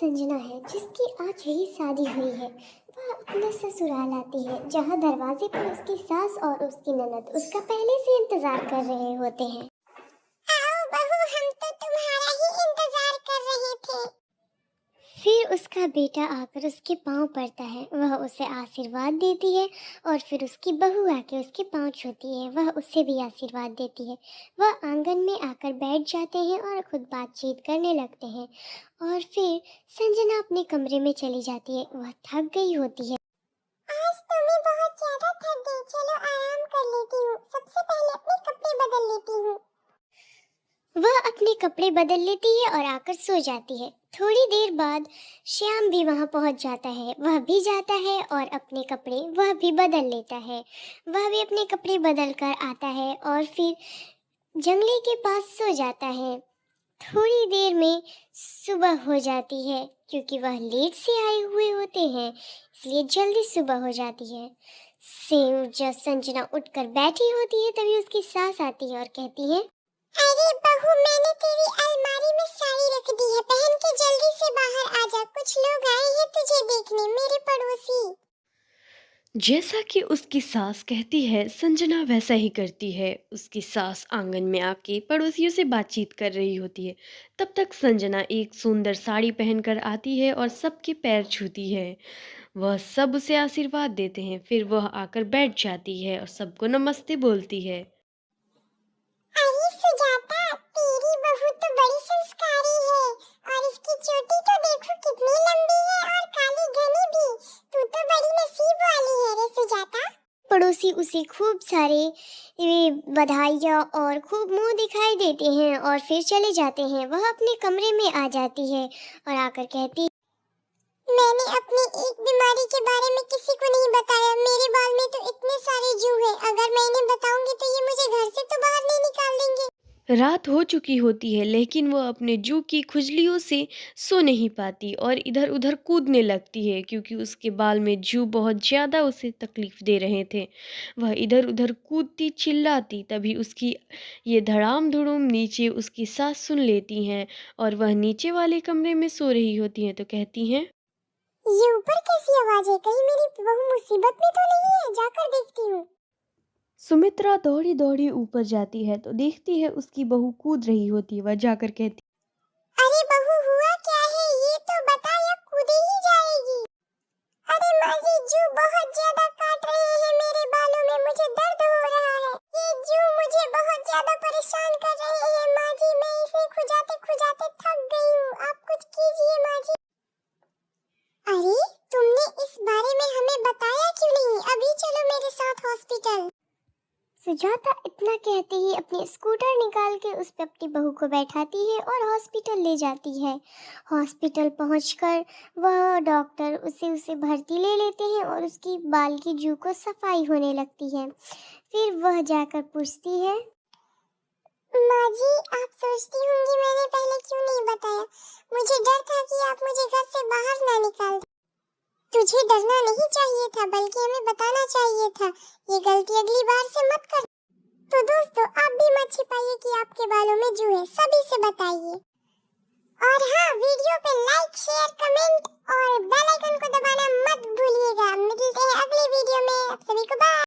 संजना है जिसकी आज ही शादी हुई है। वह अपना ससुराल आती है जहां दरवाजे पर उसकी सास और उसकी ननद उसका पहले से इंतजार कर रहे होते हैं। आओ बहू, हम तो तुम्हारा ही इंतजार कर रहे थे। फिर उसका बेटा आकर उसके पांव पड़ता है, वह उसे आशीर्वाद देती है और फिर उसकी बहू आके उसके पांव छूती है, वह उसे भी आशीर्वाद देती है। वह आंगन में आकर बैठ जाते हैं और खुद बातचीत करने लगते हैं और फिर संजना अपने कमरे में चली जाती है, वह थक गई होती है। आज तो मैं बहुत ज्यादा थक गई, चलो आराम कर लेती हूँ। सबसे पहले अपने कपड़े बदल लेती हूँ। वह अपने कपड़े बदल लेती है और आकर सो जाती है। थोड़ी देर बाद श्याम भी वहां पहुंच जाता है, वह भी जाता है और अपने कपड़े वह भी बदल लेता है। वह भी अपने कपड़े बदल कर आता है और फिर जंगले के पास सो जाता है। थोड़ी देर में सुबह हो जाती है, क्योंकि वह लेट से आए हुए होते हैं इसलिए जल्दी सुबह हो जाती है। सेम जब संजना उठकर बैठी होती है तभी उसकी सास आती है और कहती है, अरे बहू, मैंने तेरी अलमारी में साड़ी रख दी है, पहन के जल्दी से बाहर आ जा, कुछ लोग आए हैं तुझे देखने, मेरे पड़ोसी। जैसा कि उसकी सास कहती है, संजना वैसा ही करती है। उसकी सास आंगन में आके पड़ोसियों से बातचीत कर रही होती है। तब तक संजना एक सुंदर साड़ी पहनकर आती है और सबके पैर छूती है। वह सब उसे आशीर्वाद देते हैं। फिर वह आकर बैठ जाती है और सबको नमस्ते बोलती है। अरे सुजाता, तेरी बहू तो बड़ी संस्कारी है और इसकी चोटी तो देखो कितनी लंबी है और काली घनी भी। तू तो बड़ी नसीब वाली है रे सुजाता। पड़ोसी उसे खूब सारे बधाइयाँ और खूब मुंह दिखाई देते हैं और फिर चले जाते हैं। वह अपने कमरे में आ जाती है और आकर कहती, मैंने अपनी एक बीमारी के बारे में किसी को नहीं बताया। मेरे बाल में तो इतने सारे जू हैं, अगर मैं इन्हें बताऊंगी तो ये मुझे घर से तो बाहर नहीं निकाल देंगे। रात हो चुकी होती है, लेकिन वह अपने जू की खुजलियों से सो नहीं पाती और इधर उधर कूदने लगती है, क्योंकि उसके बाल में जू बहुत ज़्यादा उसे तकलीफ दे रहे थे। वह इधर उधर कूदती चिल्लाती, तभी उसकी ये धड़ाम धुड़ूम नीचे उसकी सास सुन लेती हैं और वह नीचे वाले कमरे में सो रही होती हैं तो कहती हैं, ये ऊपर कैसी आवाज है? कहीं मेरी बहू मुसीबत में तो नहीं है? जाकर देखती हूँ। सुमित्रा दौड़ी दौड़ी ऊपर जाती है तो देखती है उसकी बहू कूद रही होती है। वह जाकर कहती, अरे बहू, हुआ क्या है? ये तो बता, या कूदे ही जाएगी? अरे माँ जी, जू बहुत ज्यादा काट रहे हैं मेरे बालों में, मुझे दर्द हो रहा है। ये जू मुझे बहुत ज्यादा परेशान कर रहे हैं माँ जी, मैं इसे खुजाते खुजाते थक गई हूँ, आप कुछ कीजिए माँ जी। अरे, तुमने इस बारे में हमें बताया क्यों नहीं? अभी चलो मेरे साथ हॉस्पिटल। सुजाता इतना कहते ही अपनी स्कूटर निकाल के उस पे अपनी बहू को बैठाती है और हॉस्पिटल ले जाती है। हॉस्पिटल पहुंचकर वह डॉक्टर उसे भर्ती ले लेते हैं और उसकी बाल की जू को सफाई होने लगती है। फिर वह जाकर पूछती है, माँ जी, आप सोचती होंगी मैंने पहले क्यों नहीं बताया? मुझे डर था कि आप मुझे घर से बाहर ना निकाल दें। तुझे डरना नहीं चाहिए था, बल्कि हमें बताना चाहिए था। ये गलती अगली बार से मत कर। तो दोस्तों, आप भी मत छिपाइए कि आपके बालों में जू है, सभी से बताइए। और हाँ, वीडियो पे लाइक, शेयर, कमेंट और बेल आइकन को दबाना मत भूलिएगा। मिलते हैं अगली वीडियो में, आप सभी को बाय।